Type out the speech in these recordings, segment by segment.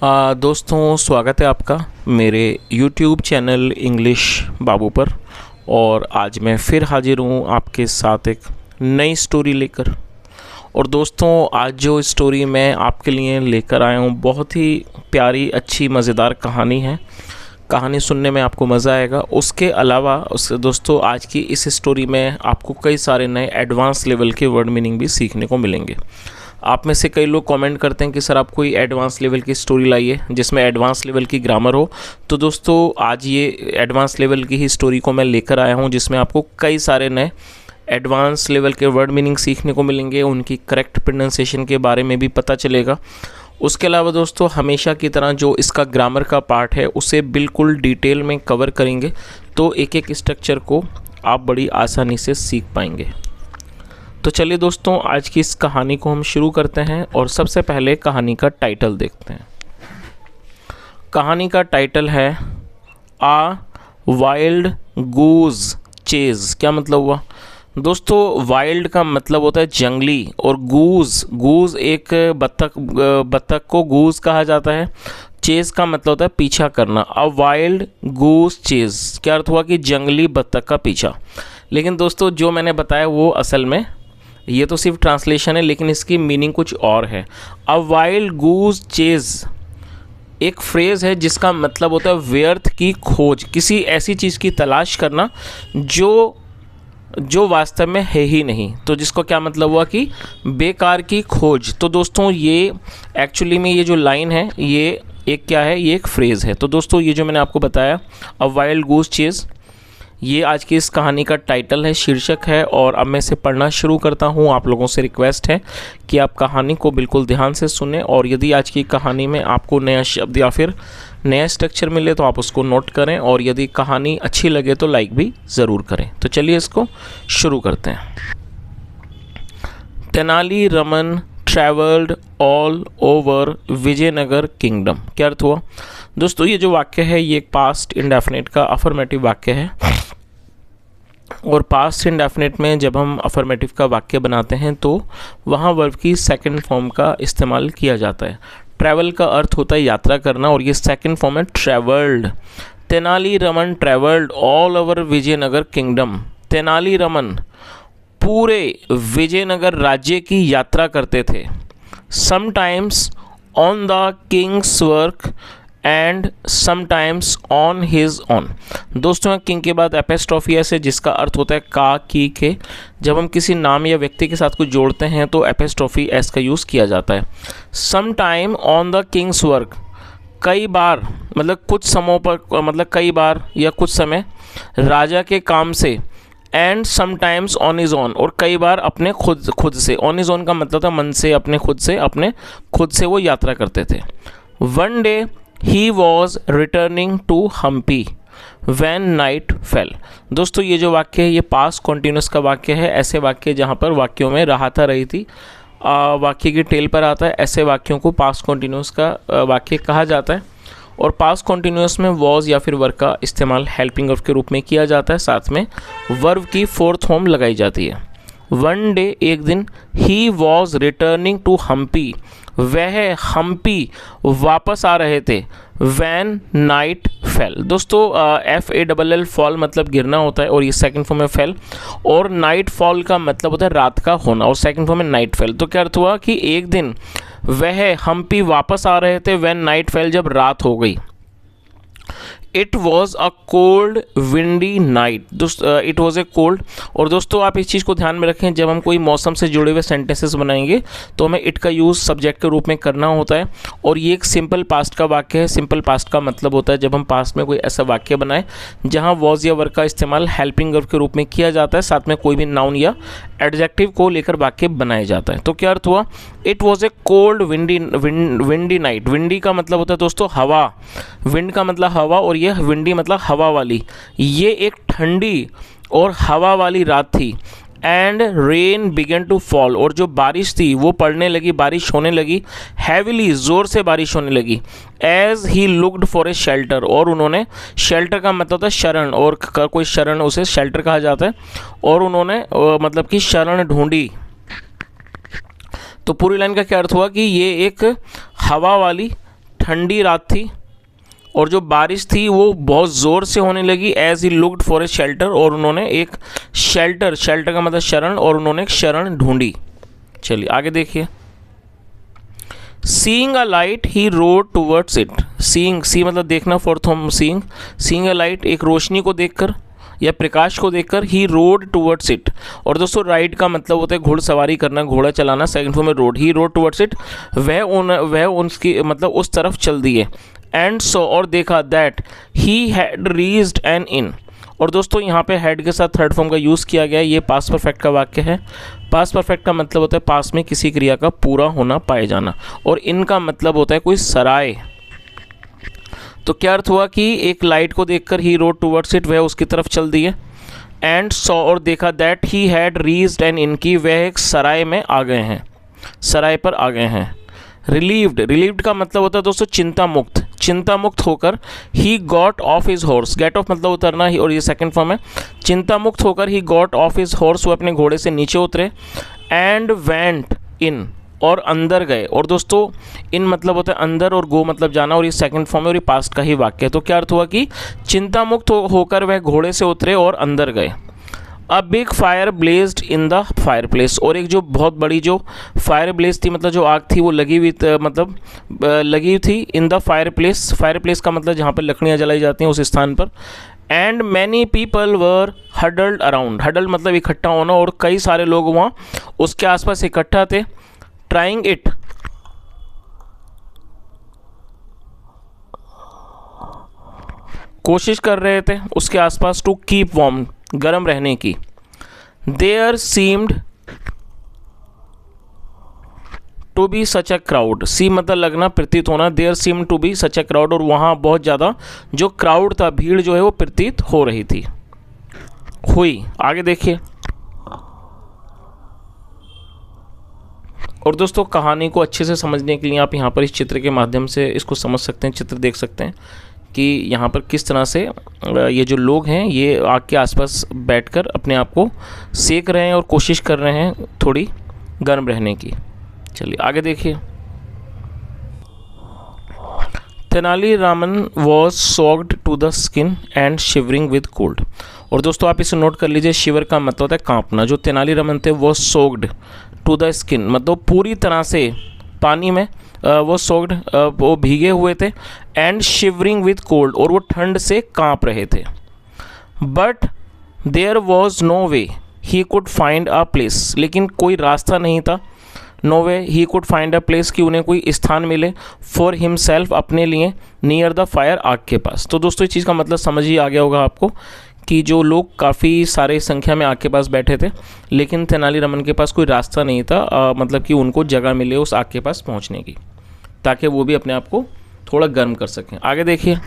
दोस्तों, स्वागत है आपका मेरे YouTube चैनल इंग्लिश बाबू पर। और आज मैं फिर हाजिर हूँ आपके साथ एक नई स्टोरी लेकर। और दोस्तों, आज जो स्टोरी मैं आपके लिए लेकर आया हूँ बहुत ही प्यारी, अच्छी, मज़ेदार कहानी है। कहानी सुनने में आपको मज़ा आएगा। उसके अलावा दोस्तों, आज की इस स्टोरी में आपको कई सारे नए एडवांस लेवल के वर्ड मीनिंग भी सीखने को मिलेंगे। आप में से कई लोग कमेंट करते हैं कि सर आप कोई एडवांस लेवल की स्टोरी लाइए जिसमें एडवांस लेवल की ग्रामर हो। तो दोस्तों, आज ये एडवांस लेवल की ही स्टोरी को मैं लेकर आया हूँ जिसमें आपको कई सारे नए एडवांस लेवल के वर्ड मीनिंग सीखने को मिलेंगे, उनकी करेक्ट प्रोनाउंसिएशन के बारे में भी पता चलेगा। उसके अलावा दोस्तों, हमेशा की तरह जो इसका ग्रामर का पार्ट है उसे बिल्कुल डिटेल में कवर करेंगे, तो एक एक स्ट्रक्चर को आप बड़ी आसानी से सीख पाएंगे। तो चलिए दोस्तों, आज की इस कहानी को हम शुरू करते हैं और सबसे पहले कहानी का टाइटल देखते हैं। कहानी का टाइटल है आ वाइल्ड गूज चेज। क्या मतलब हुआ दोस्तों? वाइल्ड का मतलब होता है जंगली, और गूज एक बत्तख को गूज कहा जाता है। चेज का मतलब होता है पीछा करना। अ वाइल्ड गूज चेज क्या अर्थ हुआ कि जंगली बत्तख का पीछा। लेकिन दोस्तों, जो मैंने बताया वो असल में ये तो सिर्फ ट्रांसलेशन है, लेकिन इसकी मीनिंग कुछ और है। अ वाइल्ड गूज चेज एक फ्रेज़ है जिसका मतलब होता है व्यर्थ की खोज, किसी ऐसी चीज़ की तलाश करना जो वास्तव में है ही नहीं। तो जिसको क्या मतलब हुआ कि बेकार की खोज। तो दोस्तों, ये एक्चुअली में ये जो लाइन है ये एक क्या है, ये एक फ्रेज़ है। तो दोस्तों, ये जो मैंने आपको बताया अ वाइल्ड गूज चेज, ये आज की इस कहानी का टाइटल है, शीर्षक है। और अब मैं इसे पढ़ना शुरू करता हूँ। आप लोगों से रिक्वेस्ट है कि आप कहानी को बिल्कुल ध्यान से सुने, और यदि आज की कहानी में आपको नया शब्द या फिर नया स्ट्रक्चर मिले तो आप उसको नोट करें, और यदि कहानी अच्छी लगे तो लाइक भी ज़रूर करें। तो चलिए इसको शुरू करते हैं। Tenali Raman travelled all over Vijayanagar kingdom. क्या अर्थ हुआ दोस्तों? ये जो वाक्य है ये एक पास्ट इंडेफिनिट का अफर्मेटिव वाक्य है। और पास्ट इंडेफिनिट में जब हम अफर्मेटिव का वाक्य बनाते हैं तो वहाँ वर्ब की सेकंड फॉर्म का इस्तेमाल किया जाता है। ट्रैवल का अर्थ होता है यात्रा करना, और ये सेकंड फॉर्म है travelled. Tenali Raman travelled all over Vijayanagar kingdom. Tenali Raman पूरे विजयनगर राज्य की यात्रा करते थे। Sometimes on the king's work and sometimes on his own. दोस्तों, किंग के बाद एपेस्ट्रॉफी है जिसका अर्थ होता है का, की, के। जब हम किसी नाम या व्यक्ति के साथ कुछ जोड़ते हैं तो एपेस्ट्रॉफी एस का यूज़ किया जाता है। Sometime on the king's work, कई बार मतलब कुछ समयों पर, मतलब कई बार या कुछ समय राजा के काम से। And sometimes on is on, और कई बार अपने खुद से। ऑन इज ऑन का मतलब था मन से, अपने खुद से वो यात्रा करते थे। One day he was returning to Hampi when night fell. दोस्तों, ये जो वाक्य है ये पास्ट कॉन्टिन्यूस का वाक्य है। ऐसे वाक्य जहाँ पर वाक्यों में राहत रही थी, वाक्य की टेल पर आता है, ऐसे वाक्यों को पास्ट कॉन्टिन्यूस का वाक्य कहा जाता है। और पास्ट कॉन्टिन्यूस में वॉज या फिर वर्ब का इस्तेमाल हेल्पिंग वर्ब के रूप में किया जाता है, साथ में वर्ब की फोर्थ फॉर्म लगाई जाती है। वन डे एक दिन, he was returning to Hampi, वह हम्पी वापस आ रहे थे। वैन नाइट फेल, दोस्तों FALL फॉल मतलब गिरना होता है, और ये सेकंड फॉर्म में फेल। और नाइट फॉल का मतलब होता है रात का होना, और सेकंड फॉर्म में नाइट फेल। तो क्या अर्थ हुआ कि एक दिन वह हम्पी वापस आ रहे थे वैन नाइट फेल, जब रात हो गई। It was a cold windy night. It was a cold. और दोस्तों, आप इस चीज़ को ध्यान में रखें, जब हम कोई मौसम से जुड़े हुए सेंटेंसेस बनाएंगे तो हमें इट का यूज़ सब्जेक्ट के रूप में करना होता है। और ये एक सिंपल पास्ट का वाक्य है। सिंपल पास्ट का मतलब होता है जब हम पास्ट में कोई ऐसा वाक्य बनाएं जहां वॉज या वर्ब का इस्तेमाल हेल्पिंग वर्ब के रूप में किया जाता है, साथ में कोई भी नाउन या एडजेक्टिव को लेकर वाक्य बनाया जाता है। तो क्या अर्थ हुआ? It was a cold windy night. Windy का मतलब होता है दोस्तों हवा, विंड का मतलब हवा, और ये विंडी मतलब हवा वाली। ये एक ठंडी और हवा वाली रात थी। And rain began to fall, और जो बारिश थी वो पड़ने लगी, बारिश होने लगी। हैविली, ज़ोर से बारिश होने लगी। As he looked for a shelter, और उन्होंने, शेल्टर का मतलब होता है शरण, और कोई शरण उसे शेल्टर कहा जाता है। और उन्होंने मतलब कि शरण ढूंढी। तो पूरी लाइन का क्या अर्थ हुआ कि ये एक हवा वाली ठंडी रात थी और जो बारिश थी वो बहुत ज़ोर से होने लगी। As he looked for a shelter, और उन्होंने एक शेल्टर, शेल्टर का मतलब शरण, और उन्होंने एक शरण ढूंढी। चलिए आगे देखिए। Seeing a light he rode towards it. Seeing, see मतलब देखना, फोर्थ हम सीइंग, सीइंग अ लाइट एक रोशनी को देखकर या प्रकाश को देखकर, ही रोड टूवर्ड्स इट। और दोस्तों राइड का मतलब होता है घुड़सवारी करना, घोड़ा चलाना, सेकंड फॉर्म में road, he rode towards it, वह उसकी मतलब उस तरफ चल दिए। एंड सो, और देखा, that he had reached an inn. और दोस्तों यहाँ पे हैड के साथ थर्ड फॉर्म का यूज़ किया गया है। ये पास्ट परफेक्ट का वाक्य है। पास्ट परफेक्ट का मतलब होता है पास्ट में किसी क्रिया का पूरा होना, पाए जाना, और इनका मतलब होता है कोई सराय। तो क्या अर्थ हुआ कि एक लाइट को देखकर ही रोड टूवर्ड्स इट, वह उसकी तरफ चल दिए। एंड सॉ, और देखा, that he had reached an inn, की वह एक सराय में आ गए हैं, सराय पर आ गए हैं। रिलीव्ड, रिलीव्ड का मतलब होता है दोस्तों चिंता मुक्त, चिंता मुक्त होकर he got off his horse, get off मतलब उतरना ही, और ये सेकंड फॉर्म है। चिंता मुक्त होकर he got off his horse, वो अपने घोड़े से नीचे उतरे। एंड वेंट इन, और अंदर गए। और दोस्तों इन मतलब होता है अंदर, और गो मतलब जाना, और ये सेकंड फॉर्म है और ये पास्ट का ही वाक्य है। तो क्या अर्थ हुआ कि चिंता मुक्त होकर वह घोड़े से उतरे और अंदर गए। A big fire blazed in the fireplace, और एक जो बहुत बड़ी जो फायर ब्लेज थी मतलब जो आग थी वो लगी हुई मतलब लगी थी इन the fire place. Fire place का मतलब जहाँ पर लकड़ियाँ जलाई जाती हैं उस स्थान पर। And many people were huddled around, huddled मतलब इकट्ठा होना, और कई सारे लोग वहाँ उसके आसपास इकट्ठा थे। ट्राइंग इट, कोशिश कर रहे थे उसके आसपास, टू कीप वार्म गर्म रहने की। There seemed to be such a crowd, see मतलब लगना, प्रतीत होना, there seemed to be such a crowd, और वहाँ बहुत ज़्यादा जो क्राउड था, भीड़ जो है वो प्रतीत हो रही थी, हुई। आगे देखिए। और दोस्तों कहानी को अच्छे से समझने के लिए आप यहाँ पर इस चित्र के माध्यम से इसको समझ सकते हैं, चित्र देख सकते हैं कि यहाँ पर किस तरह से ये जो लोग हैं ये आग के आसपास बैठकर अपने आप को सेक रहे हैं और कोशिश कर रहे हैं थोड़ी गर्म रहने की। चलिए आगे देखिए। Tenaliraman was soaked to the skin and shivering with cold. और दोस्तों आप इसे नोट कर लीजिए, शिवर का मतलब होता है कांपना। जो तेनालीरामन थे वो सोक्ड टू द स्किन मतलब पूरी तरह से पानी में वो सोक्ड वो भीगे हुए थे। एंड शिवरिंग विद कोल्ड, और वो ठंड से कांप रहे थे। But there was no way he could find a place, लेकिन कोई रास्ता नहीं था। No way he could find a place, कि उन्हें कोई स्थान मिले फॉर हिमसेल्फ अपने लिए, नियर द फायर आग के पास। तो दोस्तों इस चीज़ का मतलब समझ ही आ गया होगा आपको कि जो लोग काफ़ी सारे संख्या में आग के पास बैठे थे, लेकिन तेनालीरामन के पास कोई रास्ता नहीं था मतलब कि उनको जगह मिले उस आग के पास पहुंचने की, ताकि वो भी अपने आप को थोड़ा गर्म कर सकें। आगे देखिए।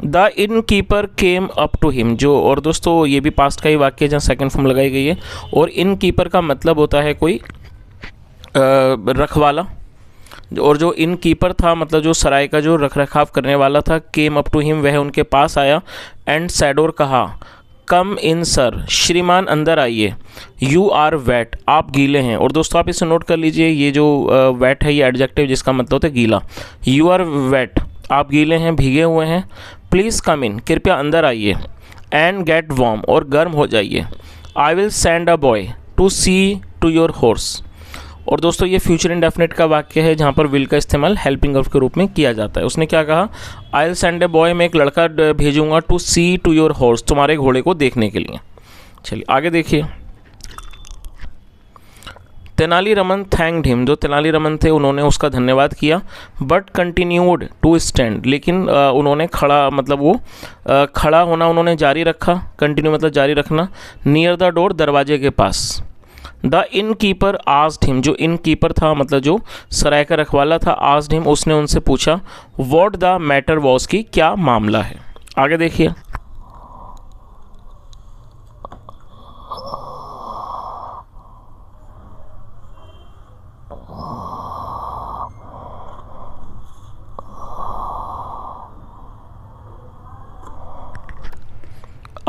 The innkeeper came up to him, जो, और दोस्तों ये भी पास्ट का ही वाक्य है जहाँ सेकंड फॉर्म लगाई गई है। और इन कीपर का मतलब होता है कोई रखवाला, और जो इन कीपर था मतलब जो सराय का जो रख रखाव करने वाला था, केम अप टू हिम वह उनके पास आया। एंड सैड, और कहा, कम इन सर, श्रीमान अंदर आइए। यू आर वेट, आप गीले हैं। और दोस्तों आप इसे नोट कर लीजिए, ये जो वेट है ये एडजेक्टिव जिसका मतलब होता है गीला। यू आर वेट, आप गीले हैं, भीगे हुए हैं। प्लीज़ कम इन, कृपया अंदर आइए। एंड गेट वार्म, और गर्म हो जाइए। I will send a boy to see to your horse. और दोस्तों ये फ्यूचर इंडेफिनिट का वाक्य है जहाँ पर विल का इस्तेमाल हेल्पिंग वर्ब के रूप में किया जाता है। उसने क्या कहा, I will send a boy, मैं एक लड़का भेजूंगा, to see to your horse, तुम्हारे घोड़े को देखने के लिए। चलिए आगे देखिए। तेनालीरामन थैंक्ड हिम, जो तेनालीरामन थे उन्होंने उसका धन्यवाद किया। बट कंटिन्यूड टू स्टैंड, लेकिन उन्होंने खड़ा मतलब वो खड़ा होना उन्होंने जारी रखा। कंटिन्यू मतलब जारी रखना। नियर द डोर, दरवाजे के पास। The innkeeper asked him, जो इन कीपर था मतलब जो सराय का रखवाला था, आस्क्ड हिम उसने उनसे पूछा, व्हाट द मैटर वॉज, की क्या मामला है। आगे देखिए।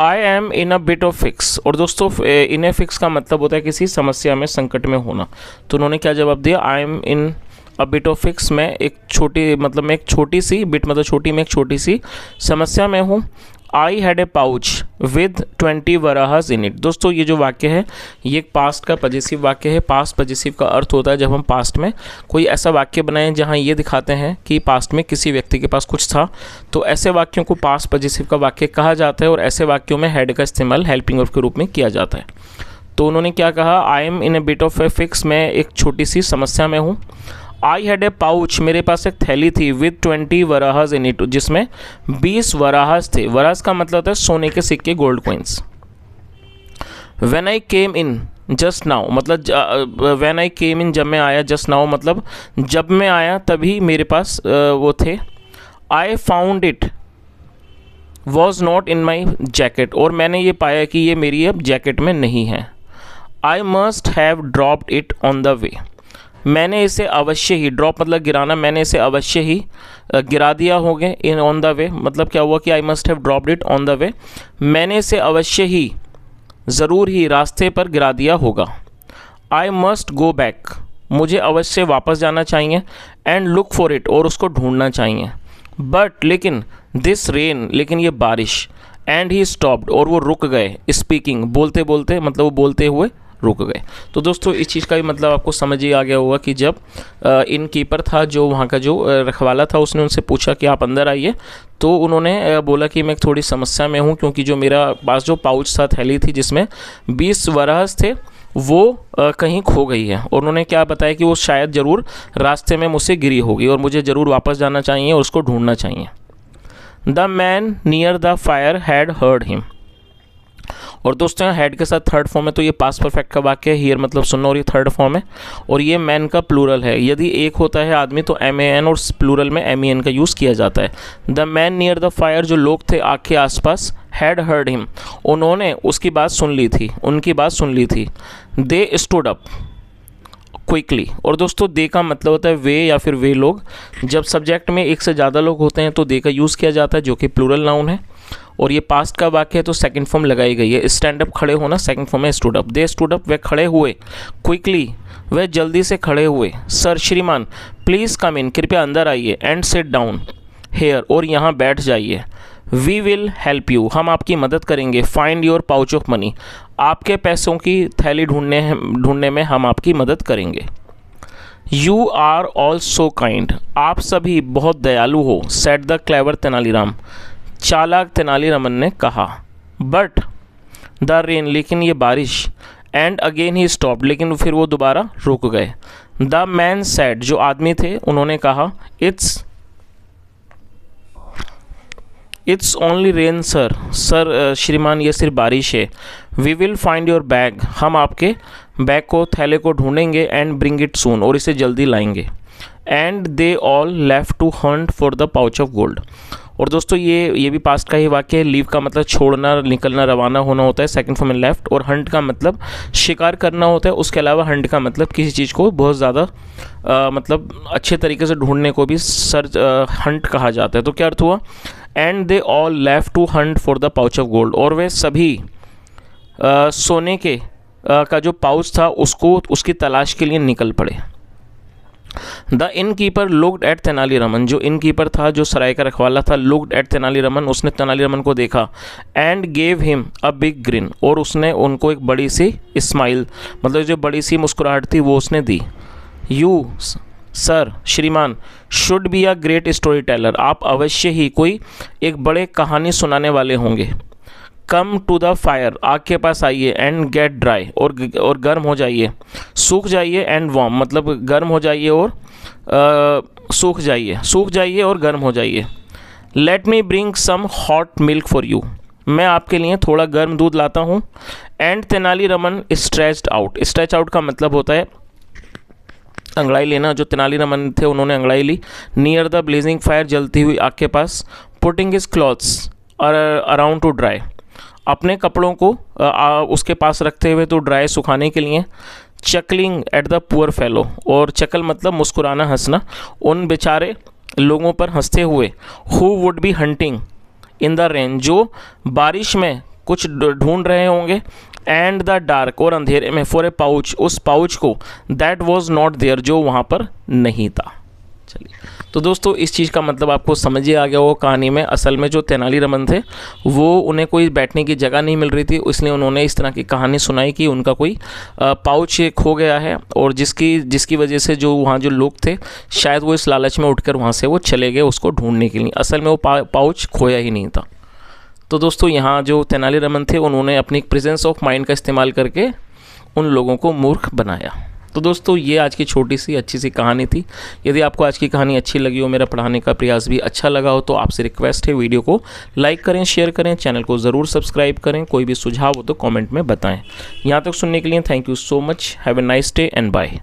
I am in a bit of fix. और दोस्तों इन ए फिक्स का मतलब होता है किसी समस्या में, संकट में होना। तो उन्होंने क्या जवाब दिया, I am in a bit of fix, मैं एक छोटी मतलब मैं एक छोटी सी बिट मतलब छोटी में एक छोटी सी समस्या में हूँ। I had a pouch with 20 वराहस इन इट। दोस्तों ये जो वाक्य है ये एक पास्ट का पजेसिव वाक्य है। पास्ट पजेसिव का अर्थ होता है जब हम पास्ट में कोई ऐसा वाक्य बनाएं जहां ये दिखाते हैं कि पास्ट में किसी व्यक्ति के पास कुछ था, तो ऐसे वाक्यों को पास्ट पजेसिव का वाक्य कहा जाता है। और ऐसे वाक्यों में हैड का इस्तेमाल हेल्पिंग वर्ब के रूप में किया जाता है। तो उन्होंने क्या कहा, I am in A bit of a fix, मैं एक छोटी सी समस्या में हूँ। आई हैड ए पाउच, मेरे पास एक थैली थी विद 20 वराहस इन इट, जिसमें 20 वराहस थे। वराहस का मतलब होता है सोने के सिक्के, gold coins. When I came in just now, मतलब व्हेन आई केम इन, जब मैं आया, जस्ट नाउ मतलब जब मैं आया तभी मेरे पास वो थे। I found it was not in my jacket, और मैंने ये पाया कि ये मेरी अब जैकेट में नहीं है। I must have dropped it on the way, मैंने इसे अवश्य ही, ड्रॉप मतलब गिराना, मैंने इसे अवश्य ही गिरा दिया होगा। इन ऑन द वे मतलब क्या हुआ कि I must have dropped it on the way, मैंने इसे अवश्य ही, ज़रूर ही रास्ते पर गिरा दिया होगा। आई मस्ट गो बैक, मुझे अवश्य वापस जाना चाहिए। एंड लुक फॉर इट, और उसको ढूंढना चाहिए। बट लेकिन, दिस रेन, लेकिन ये बारिश। एंड ही स्टॉप्ड, और वो रुक गए। स्पीकिंग, बोलते बोलते, मतलब वो बोलते हुए रुक गए। तो दोस्तों इस चीज़ का भी मतलब आपको समझ ही आ गया होगा कि जब इन कीपर था, जो वहाँ का जो रखवाला था, उसने उनसे पूछा कि आप अंदर आइए, तो उन्होंने बोला कि मैं थोड़ी समस्या में हूँ, क्योंकि जो मेरा पास जो पाउच था, थैली थी जिसमें 20 वराहस थे, वो कहीं खो गई है। और उन्होंने क्या बताया कि वो शायद ज़रूर रास्ते में मुझसे गिरी होगी और मुझे ज़रूर वापस जाना चाहिए और उसको ढूंढना चाहिए। The man near the fire had heard him. और दोस्तों यहाँ हैड के साथ थर्ड फॉर्म है, तो ये पास्ट परफेक्ट का वाक्य है। हियर मतलब सुनना, और ये थर्ड फॉर्म है। और ये मैन का प्लूरल है। यदि एक होता है आदमी तो MAN, और प्लूरल में MEN का यूज़ किया जाता है। The man near the fire, जो लोग थे आग के आसपास, हैड हर्ड हिम, उन्होंने उसकी बात सुन ली थी, उनकी बात सुन ली थी। दे स्टूड अप क्विकली। और दोस्तों दे का मतलब होता है वे या फिर वे लोग। जब सब्जेक्ट में एक से ज़्यादा लोग होते हैं तो दे का यूज़ किया जाता है, जो कि प्लूरल नाउन है। और ये पास्ट का वाक्य है तो सेकंड फॉर्म लगाई गई है। स्टैंड अप, खड़े होना, सेकंड फॉर्म है stood up. They stood up, वे खड़े हुए। क्विकली, वे जल्दी से खड़े हुए। सर, श्रीमान, प्लीज़ कम इन, कृपया अंदर आइए। एंड सिट डाउन हेयर, और यहाँ बैठ जाइए। वी विल हेल्प यू, हम आपकी मदद करेंगे। Find your pouch of money, आपके पैसों की थैली ढूंढने में हम आपकी मदद करेंगे। You are all so kind, आप सभी बहुत दयालु हो। सेड द क्लेवर तेनालीराम, चालाक तेनालीरामन ने कहा। बट द रेन, लेकिन ये बारिश। एंड अगेन ही स्टॉप्ड, लेकिन फिर वो दोबारा रुक गए। द मैन सेड, जो आदमी थे उन्होंने कहा, it's only rain sir, sir श्रीमान ये सिर्फ बारिश है। We will find your bag, हम आपके बैग को, थैले को ढूंढेंगे। एंड ब्रिंग इट सून, और इसे जल्दी लाएंगे। And they all left to hunt for the pouch of gold. और दोस्तों ये भी पास्ट का ही वाक्य है। लीव का मतलब छोड़ना, निकलना, रवाना होना होता है, सेकंड फॉर्म में लेफ्ट। और हंट का मतलब शिकार करना होता है। उसके अलावा हंट का मतलब किसी चीज़ को बहुत ज़्यादा मतलब अच्छे तरीके से ढूंढने को भी सर्च हंट कहा जाता है। तो क्या अर्थ हुआ, and they all left to hunt for the pouch of gold, और वे सभी सोने के का जो पाउच था उसकी तलाश के लिए निकल पड़े। The in keeper looked at Tenali Raman, जो इन कीपर था, जो सराय का रखवाला था, लुक्ड एट तेनालीरामन, उसने तेनालीरामन को देखा। And gave him a big green, और उसने उनको एक बड़ी सी स्माइल, मतलब जो बड़ी सी मुस्कुराहट थी वो उसने दी। यू सर, श्रीमान, should be a great story teller, आप अवश्य ही कोई एक बड़े कहानी सुनाने वाले होंगे। कम टू द फायर, आग के पास आइए। एंड गेट ड्राई, और गर्म हो जाइए। सूख जाइए। एंड वार्म, मतलब गर्म हो जाइए और सूख जाइए और गर्म हो जाइए। Let me bring some hot milk for you, मैं आपके लिए थोड़ा गर्म दूध लाता हूँ। And Tenaliraman stretched out, stretch out का मतलब होता है अंगड़ाई लेना। जो तेनालीरामन थे उन्होंने अंगड़ाई ली। नियर द ब्लेजिंग फायर, जलती हुई आग के पास। Putting his clothes around to dry, अपने कपड़ों को उसके पास रखते हुए तो ड्राई, सुखाने के लिए। चकलिंग एट द पुअर फेलो, और चकल मतलब मुस्कुराना, हंसना, उन बेचारे लोगों पर हंसते हुए। Who would be hunting in the rain, जो बारिश में कुछ ढूंढ रहे होंगे, एंड द डार्क, और अंधेरे में, फॉर ए पाउच, उस पाउच को, दैट वॉज नॉट देयर, जो वहाँ पर नहीं था। चलिए, तो दोस्तों इस चीज़ का मतलब आपको समझ ही आ गया वो कहानी में। असल में जो तेनालीरामन थे वो, उन्हें कोई बैठने की जगह नहीं मिल रही थी, इसलिए उन्होंने इस तरह की कहानी सुनाई कि उनका कोई पाउच खो गया है, और जिसकी वजह से जो वहाँ जो लोग थे शायद वो इस लालच में उठकर वहाँ से वो चले गए उसको ढूंढने के लिए। असल में वो पाउच खोया ही नहीं था। तो दोस्तों यहाँ जो तेनालीरामन थे उन्होंने अपनी प्रेजेंस ऑफ माइंड का इस्तेमाल करके उन लोगों को मूर्ख बनाया। तो दोस्तों ये आज की छोटी सी अच्छी सी कहानी थी। यदि आपको आज की कहानी अच्छी लगी हो, मेरा पढ़ाने का प्रयास भी अच्छा लगा हो, तो आपसे रिक्वेस्ट है वीडियो को लाइक करें, शेयर करें, चैनल को ज़रूर सब्सक्राइब करें। कोई भी सुझाव हो तो कमेंट में बताएं। यहाँ तक सुनने के लिए thank you so much. Have a nice day and bye.